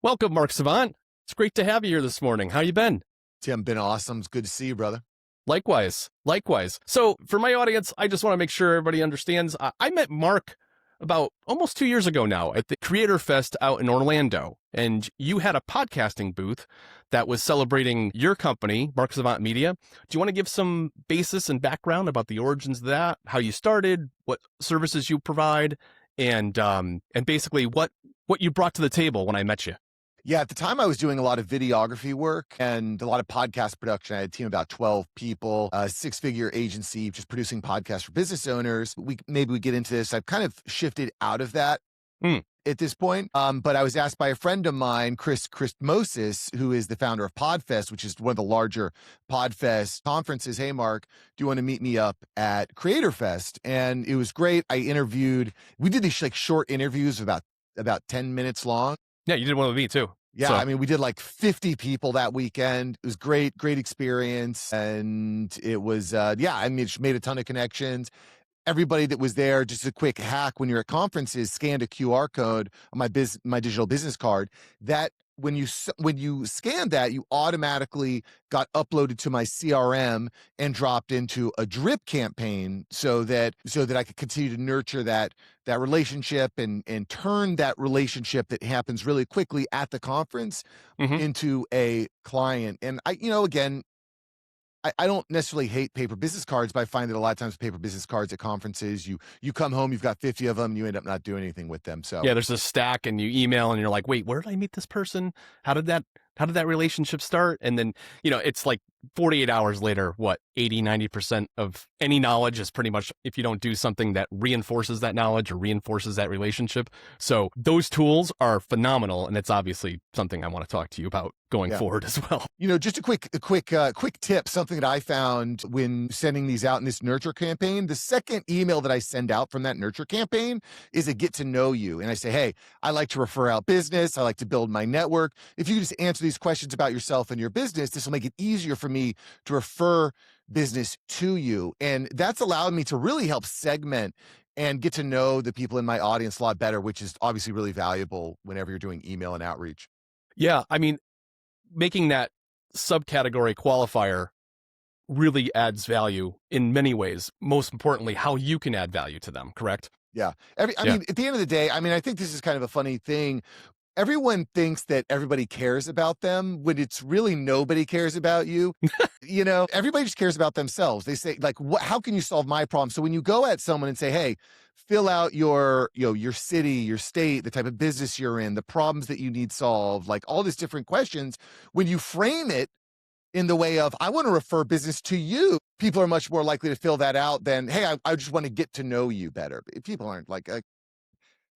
Welcome, Mark Savant. It's great to have you here this morning. How you been? Tim, been awesome. It's good to see you, brother. Likewise. So for my audience, I just want to make sure everybody understands. I met Mark about almost 2 years ago now at the Creator Fest out in Orlando. And you had a podcasting booth that was celebrating your company, Mark Savant Media. Do you want to give some basis and background about the origins of that, how you started, what services you provide, and basically what you brought to the table when I met you? Yeah, at the time I was doing a lot of videography work and a lot of podcast production. I had a team of about 12 people, a six-figure agency just producing podcasts for business owners. Maybe we get into this. I've kind of shifted out of that at this point. But I was asked by a friend of mine, Chris Moses, who is the founder of PodFest, which is one of the larger PodFest conferences. Hey, Mark, do you want to meet me up at Creator Fest? And it was great. We did these like short interviews about 10 minutes long. Yeah, you did one with me too. Yeah, So- I mean, we did like 50 people that weekend. It was great experience. And it was, just made a ton of connections. Everybody that was there, just a quick hack, when you're at conferences, scanned a QR code on my digital business card. That when you scanned that, you automatically got uploaded to my CRM and dropped into a drip campaign so that I could continue to nurture that relationship and turn that relationship that happens really quickly at the conference into a client. And I don't necessarily hate paper business cards, but I find that a lot of times paper business cards at conferences, you come home, you've got 50 of them, you end up not doing anything with them. So yeah, there's a stack and you email and you're like, wait, where did I meet this person? How did that relationship start? And then, it's like 48 hours later, 80-90% of any knowledge is pretty much if you don't do something that reinforces that knowledge or reinforces that relationship. So those tools are phenomenal. And it's obviously something I want to talk to you about going forward as well. Just a quick tip, something that I found when sending these out in this nurture campaign. The second email that I send out from that nurture campaign is a get to know you. And I say, hey, I like to refer out business. I like to build my network. If you just answer these questions about yourself and your business, this will make it easier for me to refer business to you. And that's allowed me to really help segment and get to know the people in my audience a lot better, which is obviously really valuable whenever you're doing email and outreach. Yeah. I mean, making that subcategory qualifier really adds value in many ways. Most importantly, how you can add value to them, correct? Yeah. Mean, at the end of the day, I think this is kind of a funny thing. Everyone thinks that everybody cares about them when it's really nobody cares about you. Everybody just cares about themselves. They say like, how can you solve my problem? So when you go at someone and say, hey, fill out your city, your state, the type of business you're in, the problems that you need solved, like all these different questions, when you frame it in the way of, I want to refer business to you, people are much more likely to fill that out than, hey, I just want to get to know you better. People aren't like,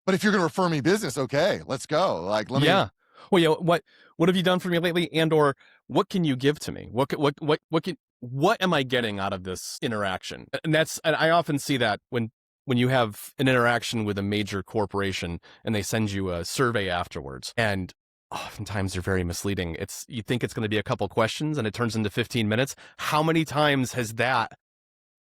but if you're going to refer me business, okay, let's go. Like, let me. Yeah. Well, yeah. What have you done for me lately, or what can you give to me? What am I getting out of this interaction? And I often see that when you have an interaction with a major corporation and they send you a survey afterwards, and oftentimes they're very misleading. You think it's going to be a couple questions and it turns into 15 minutes. How many times has that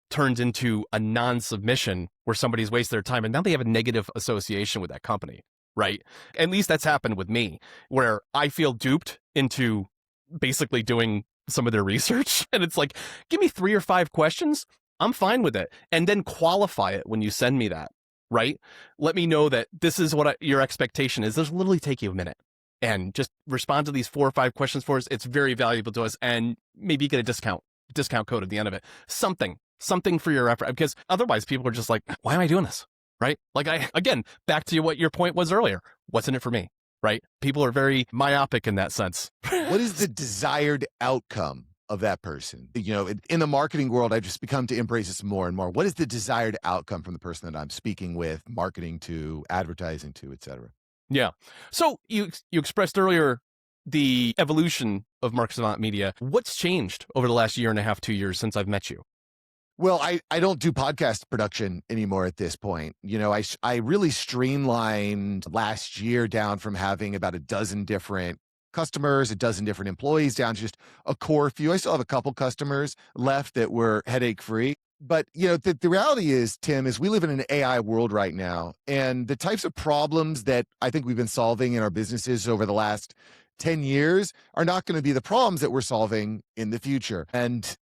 turned into a non-submission where somebody's wasted their time and now they have a negative association with that company, right? At least that's happened with me, where I feel duped into basically doing some of their research. And it's like, give me 3 or 5 questions. I'm fine with it. And then qualify it when you send me that, right? Let me know that this is what your expectation is. This will literally take you a minute. And just respond to these 4 or 5 questions for us. It's very valuable to us. And maybe you get a discount code at the end of it. Something for your effort, because otherwise people are just like, why am I doing this? Right? Like again, back to what your point was earlier. What's in it for me? Right? People are very myopic in that sense. What is the desired outcome of that person? In the marketing world, I've just become to embrace this more and more. What is the desired outcome from the person that I'm speaking with, marketing to, advertising to, et cetera? Yeah. So you expressed earlier the evolution of Mark Savant Media. What's changed over the last 1.5, 2 years since I've met you? Well, I don't do podcast production anymore at this point. I really streamlined last year down from having about a dozen different customers, a dozen different employees, down to just a core few. I still have a couple customers left that were headache free. But the reality is, Tim, is we live in an AI world right now, and the types of problems that I think we've been solving in our businesses over the last 10 years are not going to be the problems that we're solving in the future. And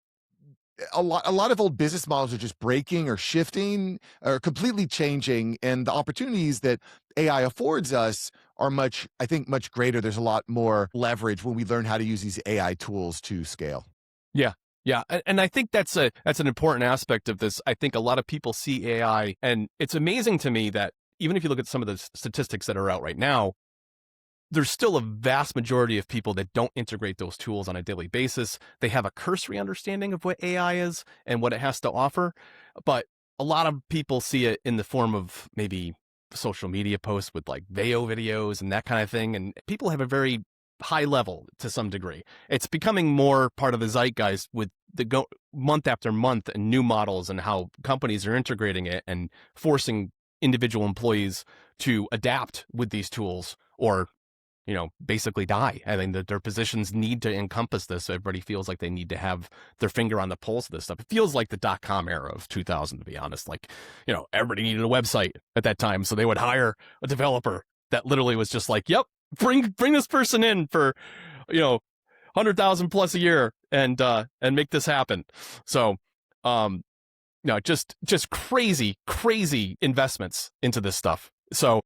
a lot of old business models are just breaking or shifting or completely changing, and the opportunities that AI affords us are I think much greater. There's a lot more leverage when we learn how to use these AI tools to scale. Yeah. Yeah. And I think that's an important aspect of this. I think a lot of people see AI, and it's amazing to me that even if you look at some of the statistics that are out right now, there's still a vast majority of people that don't integrate those tools on a daily basis. They have a cursory understanding of what AI is and what it has to offer. But a lot of people see it in the form of maybe social media posts with like VAO videos and that kind of thing. And people have a very high level to some degree. It's becoming more part of the zeitgeist with the month after month and new models and how companies are integrating it and forcing individual employees to adapt with these tools or basically die. I mean, their positions need to encompass this. So everybody feels like they need to have their finger on the pulse of this stuff. It feels like the .com era of 2000, to be honest. Like, everybody needed a website at that time. So they would hire a developer that literally was just like, yep, bring this person in for, 100,000 plus a year and make this happen. So, just crazy investments into this stuff. So,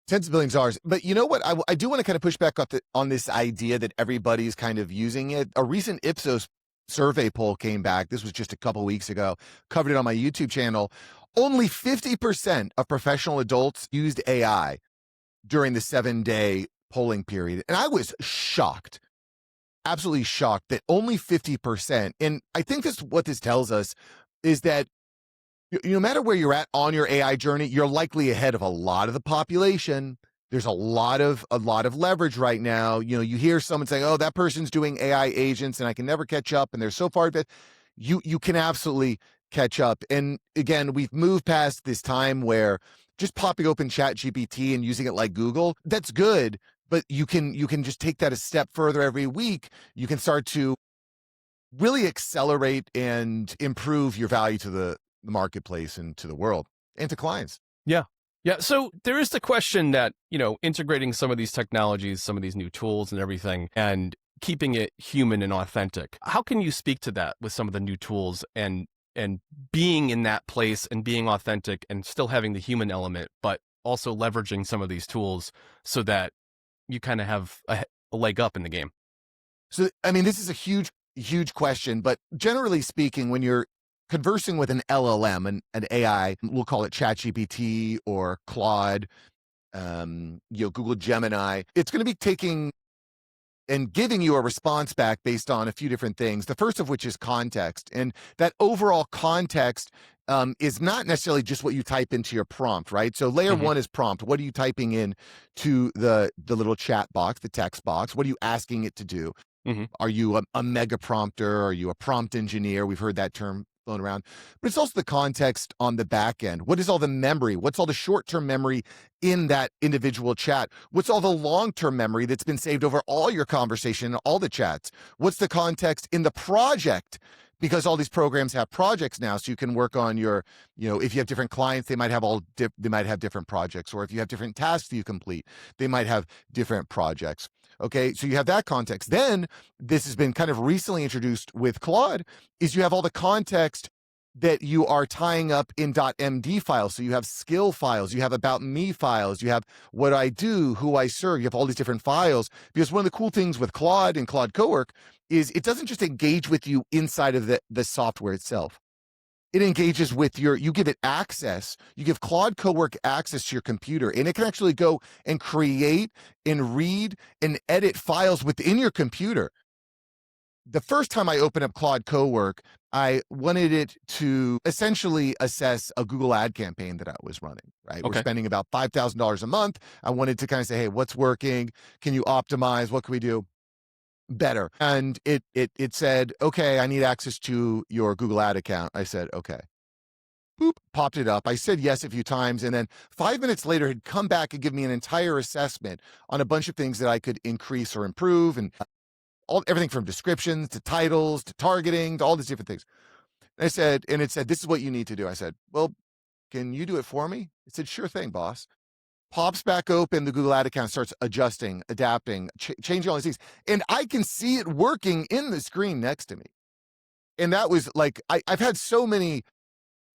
tens of billions of dollars. But you know what? I do want to kind of push back on this idea that everybody's kind of using it. A recent Ipsos survey poll came back. This was just a couple weeks ago. Covered it on my YouTube channel. Only 50% of professional adults used AI during the 7-day polling period. And I was shocked, absolutely shocked that only 50%. And I think what this tells us is that no matter where you're at on your AI journey, you're likely ahead of a lot of the population. There's a lot of leverage right now. You hear someone saying, "Oh, that person's doing AI agents, and I can never catch up," and they're so far ahead. You can absolutely catch up. And again, we've moved past this time where just popping open ChatGPT and using it like Google, that's good, but you can just take that a step further every week. You can start to really accelerate and improve your value to the marketplace and to the world and to clients. Yeah. Yeah. So there is the question that, integrating some of these technologies, some of these new tools and everything, and keeping it human and authentic. How can you speak to that with some of the new tools and being in that place and being authentic and still having the human element, but also leveraging some of these tools so that you kind of have a leg up in the game? So, I mean, this is a huge question, but generally speaking, when you're conversing with an LLM, an AI, we'll call it ChatGPT or Claude, Google Gemini, it's going to be taking and giving you a response back based on a few different things. The first of which is context. And that overall context is not necessarily just what you type into your prompt, right? So layer one is prompt. What are you typing in to the little chat box, the text box? What are you asking it to do? Are you a mega prompter? Are you a prompt engineer? We've heard that term flown around. But it's also the context on the back end. What is all the memory? What's all the short-term memory in that individual chat? What's all the long-term memory that's been saved over all your conversation and all the chats? What's the context in the project? Because all these programs have projects now, so you can work on your, if you have different clients, they might have different projects, or if you have different tasks you complete, they might have different projects. Okay, so you have that context. Then this has been kind of recently introduced with Claude, is you have all the context that you are tying up in .md files. So you have skill files, you have about me files, you have what I do, who I serve, you have all these different files. Because one of the cool things with Claude and Claude Cowork is it doesn't just engage with you inside of the software itself. It engages with you give it access, you give Claude Cowork access to your computer, and it can actually go and create and read and edit files within your computer. The first time I opened up Claude Cowork, I wanted it to essentially assess a Google ad campaign that I was running, right? Okay. We're spending about $5,000 a month. I wanted to kind of say, hey, what's working? Can you optimize? What can we do better? And it said, okay, I need access to your Google ad account. I said, okay. Boop, popped it up. I said yes a few times. And then 5 minutes later, he'd come back and give me an entire assessment on a bunch of things that I could increase or improve, and everything from descriptions to titles to targeting to all these different things. And I said, and it said, this is what you need to do. I said, well, can you do it for me? It said, sure thing, boss. Pops back open the Google Ad account, starts adjusting, adapting, changing all these things. And I can see it working in the screen next to me. And that was like, I've had so many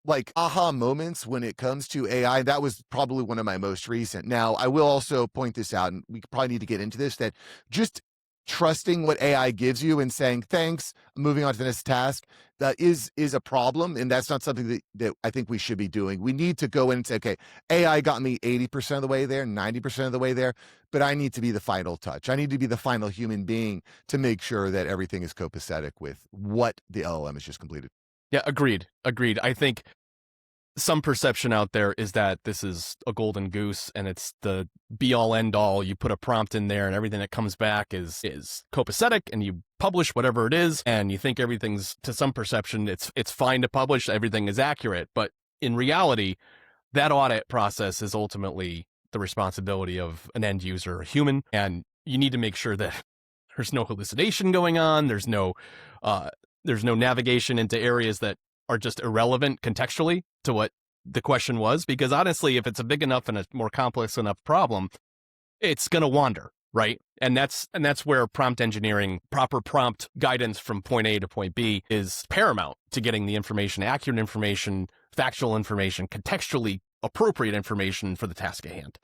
like aha moments when it comes to AI. That was probably one of my most recent. Now, I will also point this out, and we probably need to get into this, that just trusting what AI gives you and saying, thanks, moving on to the next task, that is a problem. And that's not something that I think we should be doing. We need to go in and say, okay, AI got me 80% of the way there, 90% of the way there, but I need to be the final touch. I need to be the final human being to make sure that everything is copacetic with what the LLM has just completed. Yeah, agreed. I think some perception out there is that this is a golden goose and it's the be all end all. You put a prompt in there and everything that comes back is copacetic, and you publish whatever it is, and you think everything's, to some perception, it's fine to publish, everything is accurate. But in reality, that audit process is ultimately the responsibility of an end user, a human, and you need to make sure that there's no hallucination going on. There's no navigation into areas that are just irrelevant contextually to what the question was. Because honestly, if it's a big enough and a more complex enough problem, it's going to wander, right? And that's where prompt engineering, proper prompt guidance from point A to point B is paramount to getting the information, accurate information, factual information, contextually appropriate information for the task at hand.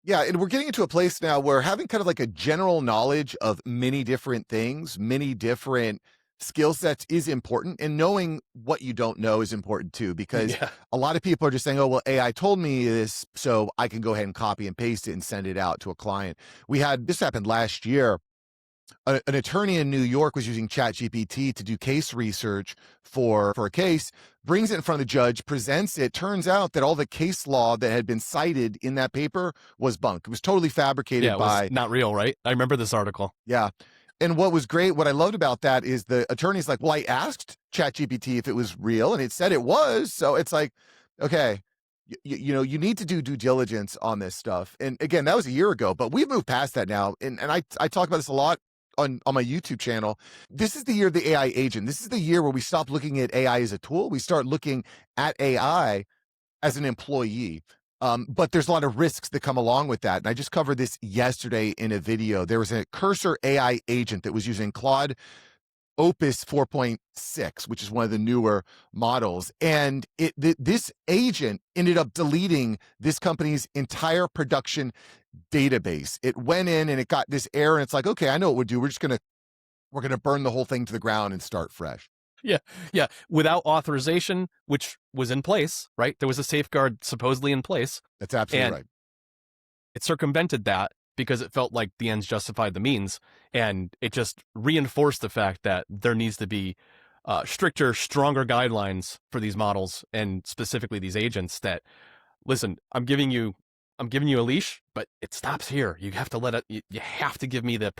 Yeah, and we're getting into a place now where having kind of like a general knowledge of many different things, many different skill sets is important, and knowing what you don't know is important too, because a lot of people are just saying, oh, well, AI told me this, so I can go ahead and copy and paste it and send it out to a client. This happened last year. An attorney in New York was using ChatGPT to do case research for a case, brings it in front of the judge, presents it. Turns out that all the case law that had been cited in that paper was bunk. It was totally fabricated was not real, right? I remember this article. Yeah. And what was great, what I loved about that is the attorney's like, well, I asked ChatGPT if it was real and it said it was. So it's like, okay, you know, you need to do due diligence on this stuff. And again, that was a year ago, but we've moved past that now. And I talk about this a lot on my YouTube channel. This is the year of the AI agent. This is the year where we stop looking at AI as a tool. We start looking at AI as an employee. But there's a lot of risks that come along with that. And I just covered this yesterday in a video. There was a Cursor AI agent that was using Claude Opus 4.6, which is one of the newer models. And this agent ended up deleting this company's entire production database. It went in and it got this error, and it's like, okay, I know what we'll do. We're going to burn the whole thing to the ground and start fresh. Yeah. Without authorization, which was in place, right? There was a safeguard supposedly in place. That's absolutely right. It circumvented that because it felt like the ends justified the means. And it just reinforced the fact that there needs to be stricter, stronger guidelines for these models, and specifically these agents that, listen, I'm giving you a leash, but it stops here. You have to let it, you have to give me the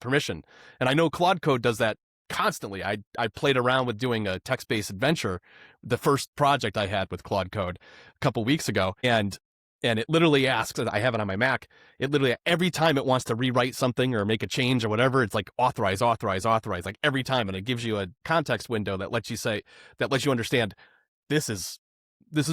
permission. And I know Claude Code does that constantly. I played around with doing a text-based adventure, the first project I had with Claude Code a couple weeks ago, and it literally asks, I have it on my Mac, it literally, every time it wants to rewrite something or make a change or whatever, it's like authorize, like every time, and it gives you a context window that lets you understand this is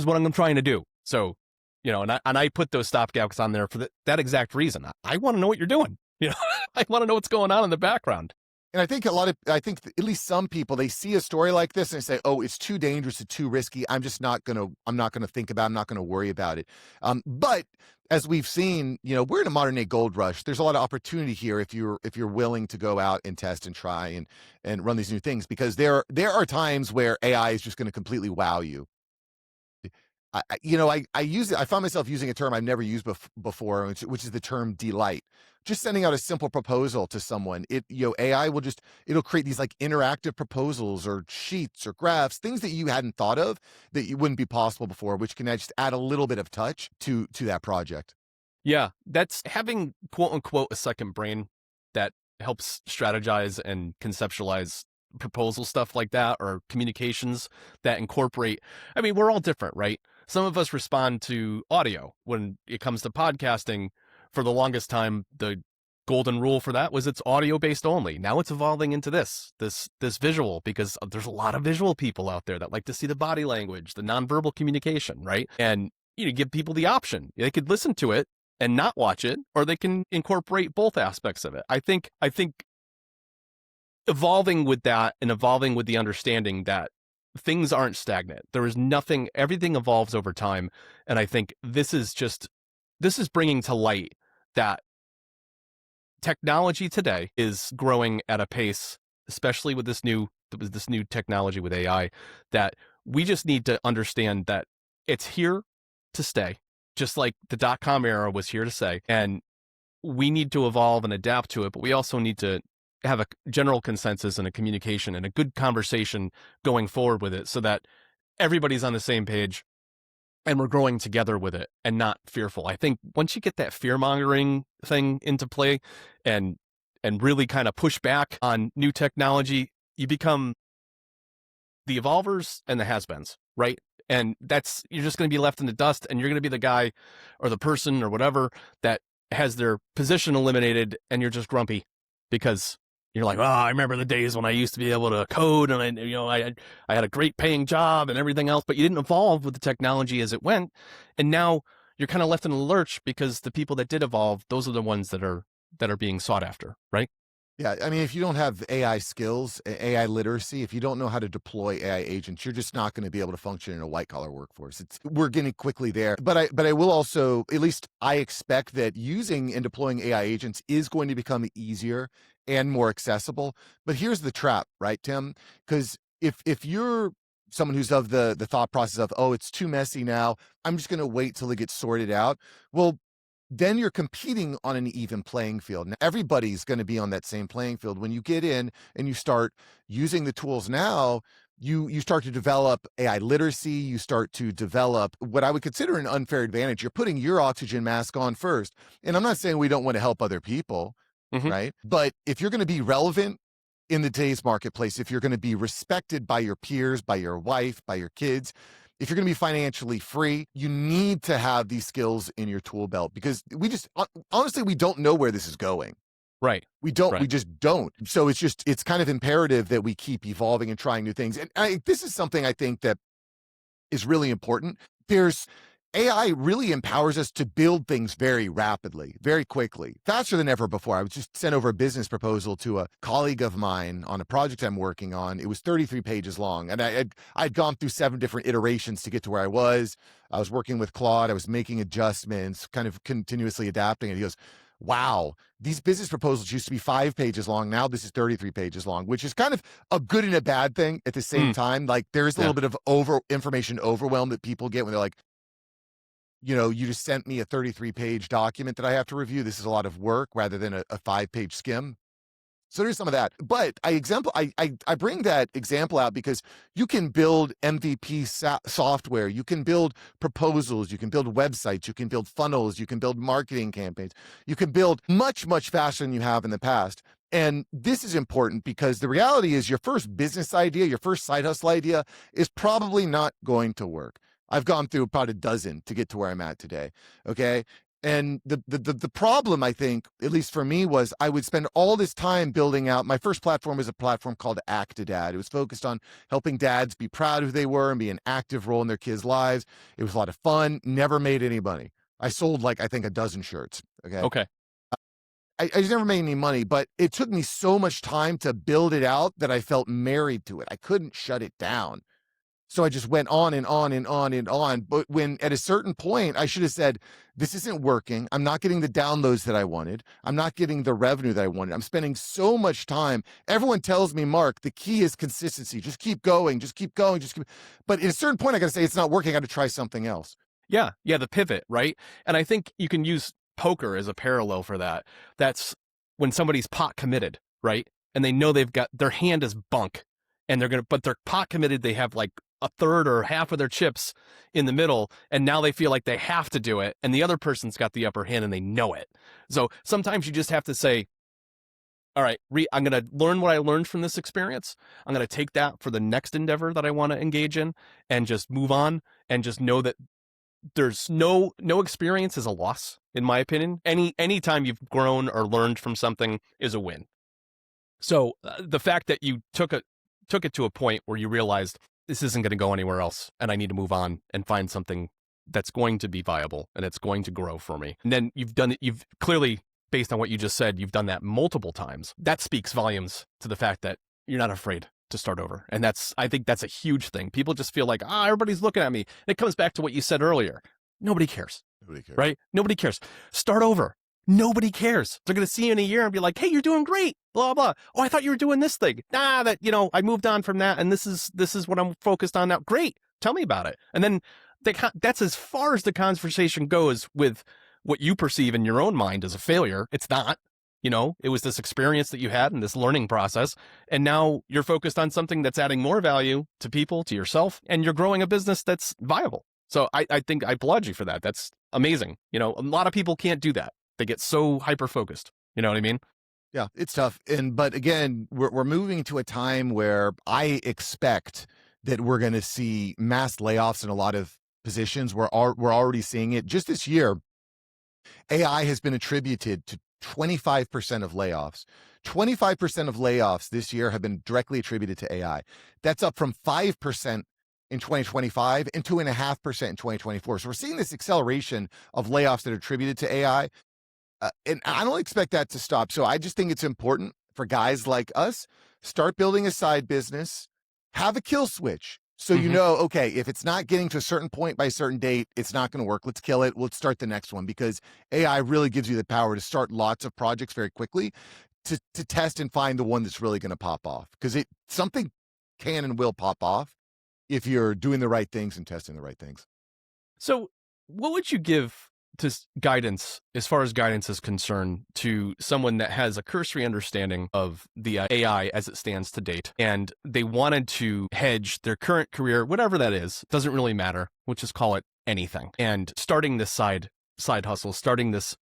what I'm trying to do. So, you know, and I put those stopgaps on there for that exact reason. I want to know what you're doing. You know, I want to know what's going on in the background. And I think at least some people, they see a story like this and they say, oh, it's too dangerous, it's too risky. I'm not going to think about it. I'm not going to worry about it. But as we've seen, you know, we're in a modern day gold rush. There's a lot of opportunity here if you're willing to go out and test and try and run these new things, because there are times where AI is just going to completely wow you. I found myself using a term I've never used before, which is the term delight. Just sending out a simple proposal to someone, AI will it'll create these like interactive proposals or sheets or graphs, things that you hadn't thought of that you wouldn't be possible before, which can just add a little bit of touch to that project. Yeah, that's having quote unquote a second brain that helps strategize and conceptualize proposal stuff like that, or communications that incorporate. I mean, we're all different, right? Some of us respond to audio when it comes to podcasting. For the longest time, the golden rule for that was it's audio based only. Now it's evolving into this visual, because there's a lot of visual people out there that like to see the body language, the nonverbal communication, right? And you give people the option. They could listen to it and not watch it, or they can incorporate both aspects of it. I think evolving with that, and evolving with the understanding that things aren't stagnant. There is nothing, everything evolves over time. And I think this is bringing to light that technology today is growing at a pace, especially with this new technology with AI, that we just need to understand that it's here to stay, just like the .com era was here to stay. And we need to evolve and adapt to it, but we also need to have a general consensus and a communication and a good conversation going forward with it, so that everybody's on the same page and we're growing together with it and not fearful. I think once you get that fear-mongering thing into play and really kind of push back on new technology, you become the evolvers and the has-beens, right? And you're just going to be left in the dust, and you're going to be the guy or the person or whatever that has their position eliminated, and you're just grumpy because you're like, oh, I remember the days when I used to be able to code, and I had a great paying job and everything else, but you didn't evolve with the technology as it went. And now you're kind of left in a lurch because the people that did evolve, those are the ones that are being sought after, right? Yeah, I mean, if you don't have AI skills, AI literacy, if you don't know how to deploy AI agents, you're just not going to be able to function in a white collar workforce. We're getting quickly there, but I will also, at least I expect that using and deploying AI agents is going to become easier and more accessible. But here's the trap, right, Tim? Because if you're someone who's of the thought process of, oh, it's too messy now, I'm just going to wait till it gets sorted out. Well, then you're competing on an even playing field. Now, everybody's going to be on that same playing field. When you get in and you start using the tools now, you start to develop AI literacy. You start to develop what I would consider an unfair advantage. You're putting your oxygen mask on first. And I'm not saying we don't want to help other people, right? But if you're going to be relevant in the today's marketplace, if you're going to be respected by your peers, by your wife, by your kids, if you're going to be financially free, you need to have these skills in your tool belt, because honestly, we don't know where this is going. Right. We just don't. So it's kind of imperative that we keep evolving and trying new things. And this is something I think that is really important. AI really empowers us to build things very rapidly, very quickly, faster than ever before. I was just sent over a business proposal to a colleague of mine on a project I'm working on. It was 33 pages long, and I'd gone through 7 different iterations to get to where I was. I was working with Claude. I was making adjustments, kind of continuously adapting. And he goes, wow, these business proposals used to be 5 pages long. Now this is 33 pages long, which is kind of a good and a bad thing at the same time. Like, there's a little bit of information overwhelm that people get when they're like, you just sent me a 33-page document that I have to review. This is a lot of work rather than a 5-page skim. So there's some of that. But I bring that example out because you can build MVP software. You can build proposals. You can build websites. You can build funnels. You can build marketing campaigns. You can build much, much faster than you have in the past. And this is important because the reality is your first business idea, your first side hustle idea is probably not going to work. I've gone through about a dozen to get to where I'm at today. Okay. And the problem, I think, at least for me, was I would spend all this time building out. My first platform was a platform called Act a Dad. It was focused on helping dads be proud of who they were and be an active role in their kids' lives. It was a lot of fun, never made any money. I sold I think a dozen shirts. Okay. I just never made any money, but it took me so much time to build it out that I felt married to it. I couldn't shut it down. So I just went on and on and on and on. But when at a certain point, I should have said, this isn't working. I'm not getting the downloads that I wanted. I'm not getting the revenue that I wanted. I'm spending so much time. Everyone tells me, Mark, the key is consistency. Just keep going. Just keep going. But at a certain point, I got to say, it's not working. I got to try something else. Yeah. The pivot, right? And I think you can use poker as a parallel for that. That's when somebody's pot committed, right? And they know they've got their hand is bunk, and but they're pot committed. They have like a third or half of their chips in the middle, and now they feel like they have to do it, and the other person's got the upper hand and they know it. So sometimes you just have to say, all right, I'm going to learn what I learned from this experience. I'm going to take that for the next endeavor that I want to engage in and just move on, and just know that there's no experience is a loss, in my opinion. Any time you've grown or learned from something is a win. So the fact that you took it to a point where you realized this isn't going to go anywhere else, and I need to move on and find something that's going to be viable and it's going to grow for me. And then you've done it. You've clearly, based on what you just said, you've done that multiple times. That speaks volumes to the fact that you're not afraid to start over. And I think that's a huge thing. People just feel like, everybody's looking at me. And it comes back to what you said earlier. Nobody cares. Nobody cares. Right? Nobody cares. Start over. Nobody cares. They're going to see you in a year and be like, hey, you're doing great, blah, blah. Oh, I thought you were doing this thing. I moved on from that. And this is what I'm focused on now. Great. Tell me about it. And then that's as far as the conversation goes with what you perceive in your own mind as a failure. It's not. It was this experience that you had in this learning process. And now you're focused on something that's adding more value to people, to yourself, and you're growing a business that's viable. So I think I applaud you for that. That's amazing. A lot of people can't do that. They get so hyper-focused. You know what I mean? Yeah, it's tough. But again, we're moving to a time where I expect that we're going to see mass layoffs in a lot of positions. We're already seeing it. Just this year, AI has been attributed to 25% of layoffs. 25% of layoffs this year have been directly attributed to AI. That's up from 5% in 2025 and 2.5% in 2024. So we're seeing this acceleration of layoffs that are attributed to AI. And I don't expect that to stop. So I just think it's important for guys like us, start building a side business, have a kill switch. So okay, if it's not getting to a certain point by a certain date, it's not going to work. Let's kill it. Let's start the next one, because AI really gives you the power to start lots of projects very quickly to test and find the one that's really going to pop off. Because something can and will pop off if you're doing the right things and testing the right things. So what would you give to guidance, as far as guidance is concerned, to someone that has a cursory understanding of the AI as it stands to date, and they wanted to hedge their current career, whatever that is, doesn't really matter, we'll just call it anything, and starting this side hustle, starting this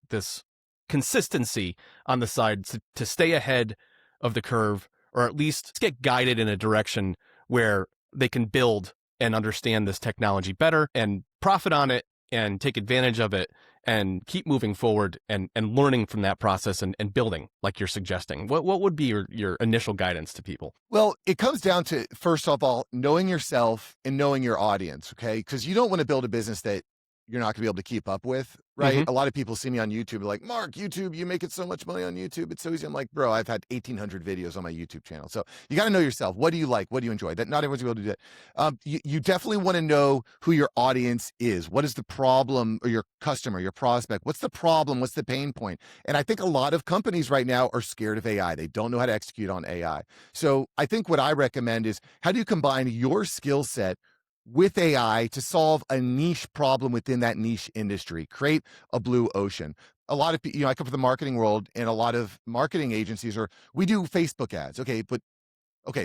consistency on the side to stay ahead of the curve, or at least get guided in a direction where they can build and understand this technology better and profit on it and take advantage of it and keep moving forward and learning from that process and building like you're suggesting. What would be your initial guidance to people? Well, it comes down to, first of all, knowing yourself and knowing your audience, okay? Because you don't want to build a business that you're not going to be able to keep up with, right? Mm-hmm. A lot of people see me on YouTube, like, Mark, YouTube, you make it so much money on YouTube. It's so easy. I'm like, bro, I've had 1,800 videos on my YouTube channel. So you got to know yourself. What do you like? What do you enjoy? That not everyone's going to be able to do that. You definitely want to know who your audience is. What is the problem, or your customer, your prospect? What's the problem? What's the pain point? And I think a lot of companies right now are scared of AI. They don't know how to execute on AI. So I think what I recommend is, how do you combine your skill set with AI to solve a niche problem within that niche industry, create a blue ocean? A lot of people, I come from the marketing world, and a lot of marketing agencies we do Facebook ads. Okay,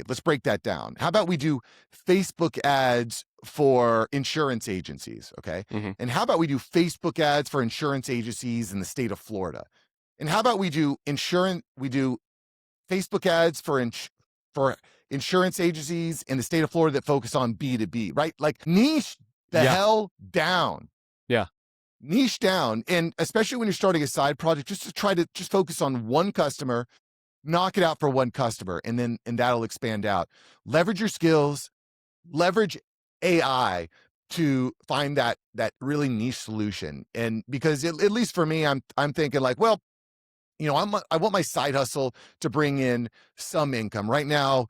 let's break that down. How about we do Facebook ads for insurance agencies? Okay. Mm-hmm. And how about we do Facebook ads for insurance agencies in the state of Florida? And how about we do Facebook ads for insurance agencies in the state of Florida that focus on B2B, right? Like, niche the hell down. Yeah. Niche down. And especially when you're starting a side project, just to try to just focus on one customer, knock it out for one customer, and that'll expand out. Leverage your skills, leverage AI to find that really niche solution. And because at least for me, I'm thinking like, well, I want my side hustle to bring in some income. Right now,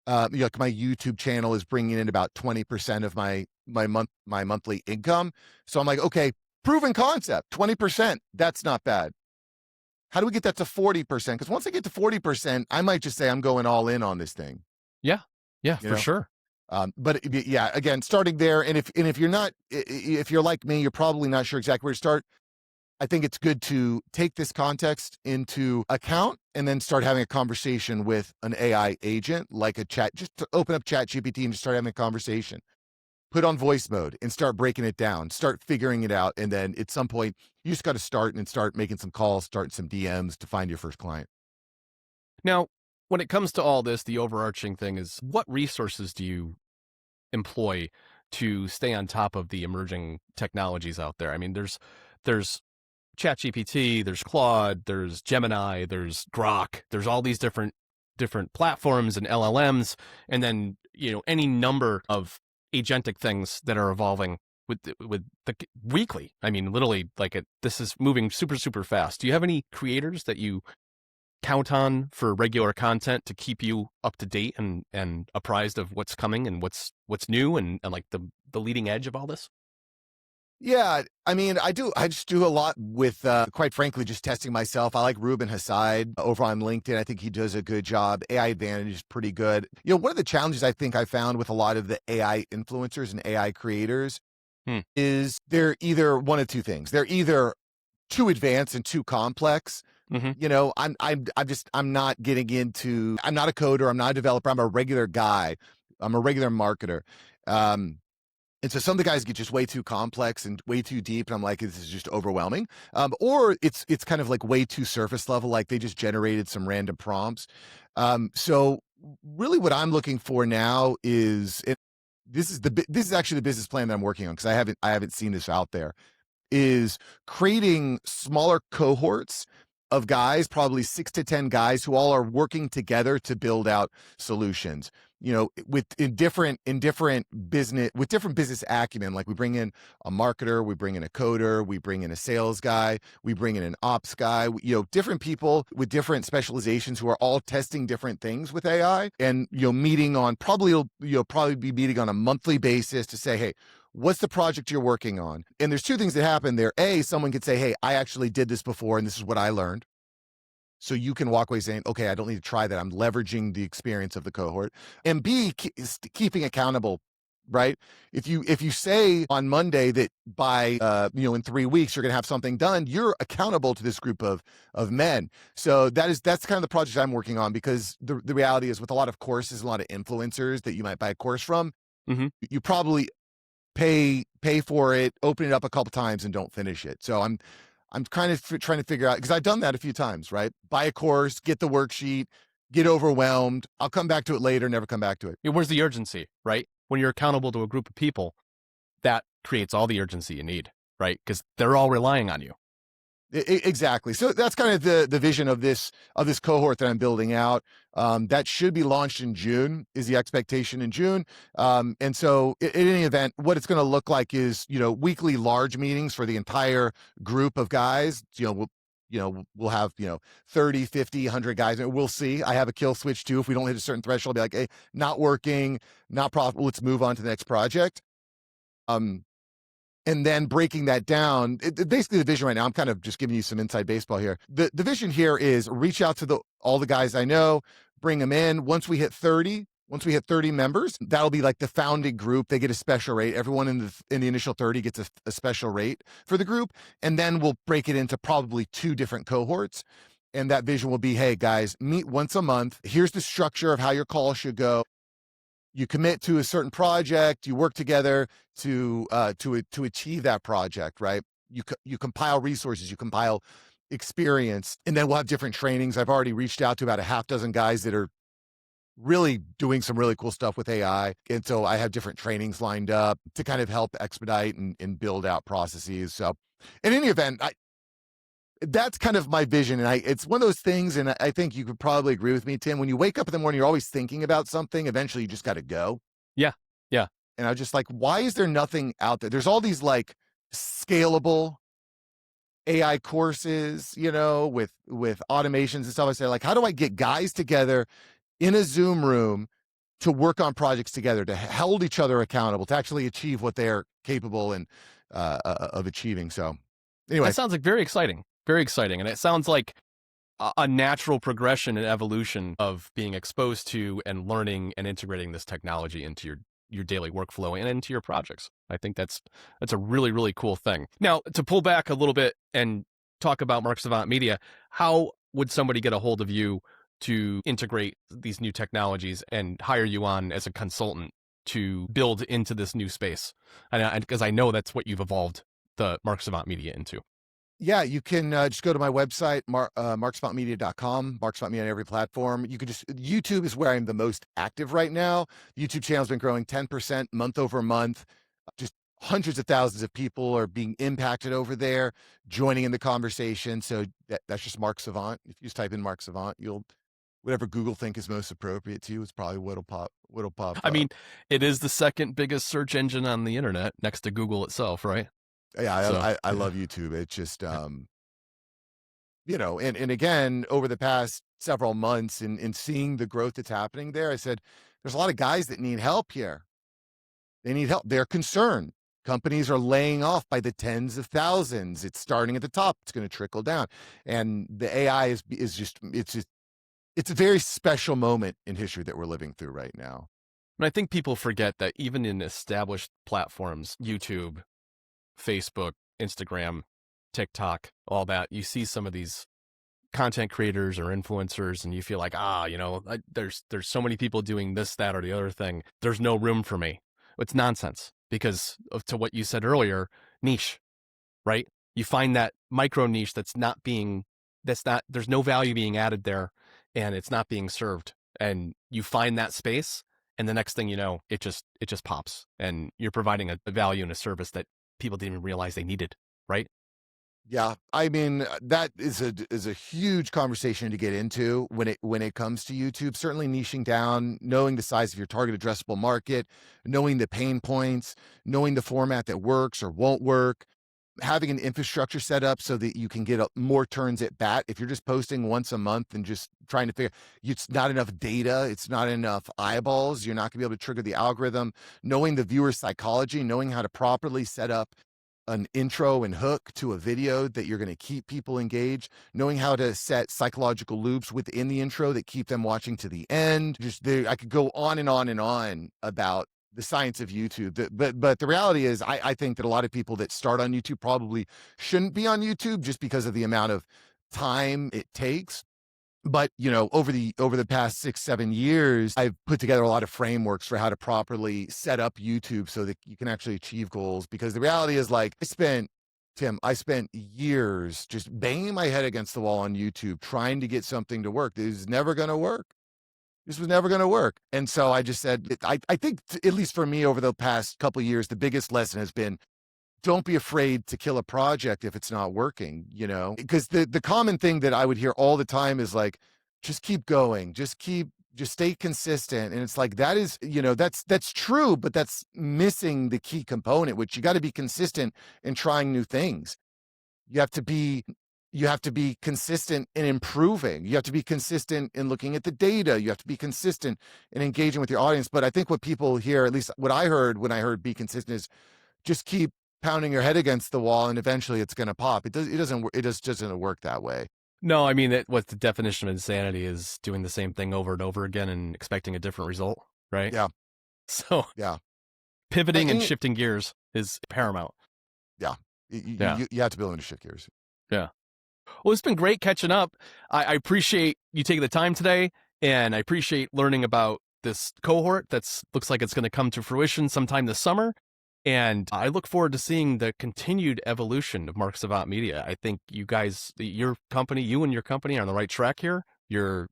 my YouTube channel is bringing in about 20% of my monthly income. So I'm like, okay, proven concept, 20%. That's not bad. How do we get that to 40%? Because once I get to 40%, I might just say I'm going all in on this thing. Yeah, for sure. But yeah, again, starting there, and if you're like me, you're probably not sure exactly where to start. I think it's good to take this context into account and then start having a conversation with an AI agent, like a chat. Just to open up ChatGPT and just start having a conversation. Put on voice mode and start breaking it down, start figuring it out. And then at some point, you just got to start making some calls, start some DMs to find your first client. Now, when it comes to all this, the overarching thing is, what resources do you employ to stay on top of the emerging technologies out there? I mean, there's ChatGPT, there's Claude, there's Gemini, there's Grok, there's all these different platforms and LLMs, and then any number of agentic things that are evolving with the weekly. I mean, literally, this is moving super fast. Do you have any creators that you count on for regular content to keep you up to date and apprised of what's coming and what's new and like the leading edge of all this? Yeah, I mean, I just do a lot with, quite frankly, just testing myself. I like Ruben Hassid over on LinkedIn. I think he does a good job. AI Advantage is pretty good. One of the challenges I think I found with a lot of the AI influencers and AI creators is they're either one of two things. They're either too advanced and too complex. I'm not getting into, I'm not a coder, I'm not a developer, I'm a regular guy. I'm a regular marketer. And so some of the guys get just way too complex and way too deep, and I'm like, this is just overwhelming. Or it's kind of like way too surface level, like they just generated some random prompts. So really, what I'm looking for now is this is actually the business plan that I'm working on, because I haven't seen this out there. Is creating smaller cohorts of guys, probably 6 to 10 guys, who all are working together to build out solutions. With different business acumen. Like we bring in a marketer, we bring in a coder, we bring in a sales guy, we bring in an ops guy. Different people with different specializations who are all testing different things with AI, and meeting on probably be meeting on a monthly basis to say, hey, what's the project you're working on? And there's two things that happen there. A, someone could say, hey, I actually did this before, and this is what I learned. So you can walk away saying, okay, I don't need to try that. I'm leveraging the experience of the cohort. And B, is keeping accountable, right? If you say on Monday that by in 3 weeks you're going to have something done, you're accountable to this group of men. So that's kind of the project I'm working on, because the reality is, with a lot of courses, a lot of influencers that you might buy a course from, you probably pay for it, open it up a couple times, and don't finish it. So I'm kind of trying to figure out, because I've done that a few times, right? Buy a course, get the worksheet, get overwhelmed. I'll come back to it later, never come back to it. Where's the urgency, right? When you're accountable to a group of people, that creates all the urgency you need, right? Because they're all relying on you. Exactly. So that's kind of the vision of this cohort that I'm building out. That should be launched in June, is the expectation, in June. And so in any event, what it's going to look like is, weekly large meetings for the entire group of guys. We'll have 30, 50, 100 guys, and we'll see. I have a kill switch too. If we don't hit a certain threshold, I'll be like, hey, not working, not profitable, let's move on to the next project. And then breaking that down, basically the vision right now, I'm kind of just giving you some inside baseball here. The vision here is reach out to all the guys I know, bring them in. Once we hit 30 members, that'll be like the founding group. They get a special rate. Everyone in the initial 30 gets a special rate for the group. And then we'll break it into probably 2 different cohorts. And that vision will be, hey guys, meet once a month. Here's the structure of how your call should go. You commit to a certain project, you work together to achieve that project, right? You compile resources, you compile experience, and then we'll have different trainings. I've already reached out to about a half dozen guys that are really doing some really cool stuff with AI. And so I have different trainings lined up to kind of help expedite and build out processes. So in any event, that's kind of my vision. And it's one of those things, and I think you could probably agree with me, Tim, when you wake up in the morning, you're always thinking about something. Eventually you just got to go. Yeah. And I was just like, why is there nothing out there? There's all these like scalable AI courses, with automations and stuff. I say, like, how do I get guys together in a Zoom room to work on projects together, to hold each other accountable, to actually achieve what they're capable of achieving? So anyway. That sounds like very exciting. Very exciting. And it sounds like a natural progression and evolution of being exposed to and learning and integrating this technology into your daily workflow and into your projects. I think that's a really, really cool thing. Now, to pull back a little bit and talk about Savant Media, how would somebody get a hold of you to integrate these new technologies and hire you on as a consultant to build into this new space? And because I know that's what you've evolved the Savant Media into. Yeah, you can just go to my website, marksavantmedia.com, marksavantmedia on every platform. You could just, YouTube is where I'm the most active right now. The YouTube channel's been growing 10% month over month. Just hundreds of thousands of people are being impacted over there, joining in the conversation. So that's just Mark Savant. If you just type in Mark Savant, you'll, whatever Google think is most appropriate to you, it's probably what'll pop I up. mean, it is the second biggest search engine on the internet next to Google itself, right? Yeah, So, I yeah. love YouTube. It's just and again, over the past several months and seeing the growth that's happening there, I said, there's a lot of guys that need help here. They need help. They're concerned. Companies are laying off by the tens of thousands. It's starting at the top. It's going to trickle down. And the AI is just it's a very special moment in history that we're living through right now. And I think people forget that even in established platforms, YouTube, Facebook, Instagram, TikTok, all that, you see some of these content creators or influencers and you feel like, there's so many people doing this, that, or the other thing. There's no room for me. It's nonsense because to what you said earlier, niche, right? You find that micro niche there's no value being added there and it's not being served. And you find that space and the next thing you know, it just pops and you're providing a value and a service that people didn't even realize they needed, right? Yeah, I mean that is a huge conversation to get into when it comes to YouTube. Certainly niching down, knowing the size of your target addressable market, knowing the pain points, knowing the format that works or won't work, having an infrastructure set up so that you can get more turns at bat. If you're just posting once a month and just trying to figure, it's not enough data, it's not enough eyeballs, you're not gonna be able to trigger the algorithm. Knowing the viewer psychology, knowing how to properly set up an intro and hook to a video that you're going to keep people engaged, knowing how to set psychological loops within the intro that keep them watching to the end. I could go on and on and on about the science of YouTube. But the reality is, I think that a lot of people that start on YouTube probably shouldn't be on YouTube just because of the amount of time it takes. But over the past 6-7 years, I've put together a lot of frameworks for how to properly set up YouTube so that you can actually achieve goals. Because the reality is, like, I spent years just banging my head against the wall on YouTube trying to get something to work. This was never going to work. This was never going to work. And so I just said, I think, at least for me over the past couple of years, the biggest lesson has been, don't be afraid to kill a project if it's not working, because the common thing that I would hear all the time is like, just keep going, just stay consistent. And it's like, that is, that's true, but that's missing the key component, which you got to be consistent in trying new things. You have to be consistent in improving. You have to be consistent in looking at the data. You have to be consistent in engaging with your audience. But I think what people hear, at least what I heard when I heard be consistent, is just keep pounding your head against the wall and eventually it's going to pop. It just doesn't work that way. No, I mean, what the definition of insanity is doing the same thing over and over again and expecting a different result, right? Yeah. So Yeah. pivoting and shifting gears is paramount. Yeah. Yeah. You have to be willing to shift gears. Yeah. Well, it's been great catching up. I appreciate you taking the time today, and I appreciate learning about this cohort looks like it's going to come to fruition sometime this summer. And I look forward to seeing the continued evolution of Mark Savant Media. I think you and your company are on the right track here. You're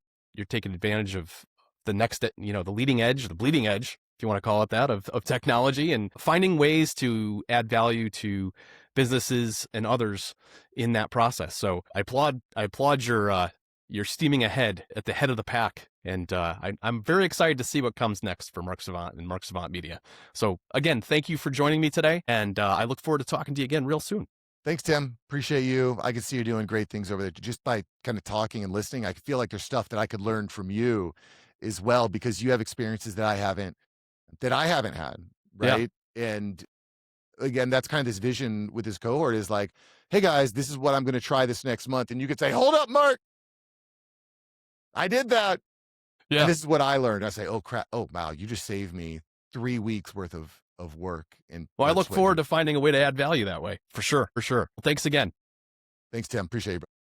taking advantage of the next, the leading edge, the bleeding edge, if you want to call it that, of technology and finding ways to add value to businesses and others in that process. So I applaud your steaming ahead at the head of the pack. And I'm very excited to see what comes next for Mark Savant and Mark Savant Media. So again, thank you for joining me today. And I look forward to talking to you again real soon. Thanks, Tim. Appreciate you. I can see you're doing great things over there. Just by kind of talking and listening, I feel like there's stuff that I could learn from you as well, because you have experiences that I haven't had. Right. Yeah. And again, that's kind of this vision with this cohort is like, hey guys, this is what I'm going to try this next month. And you could say, hold up, Mark, I did that. Yeah. And this is what I learned. I say, oh crap. Oh, wow. You just saved me 3 weeks worth of work. And well, I look forward to finding a way to add value that way. For sure. Well, thanks again. Thanks, Tim. Appreciate you.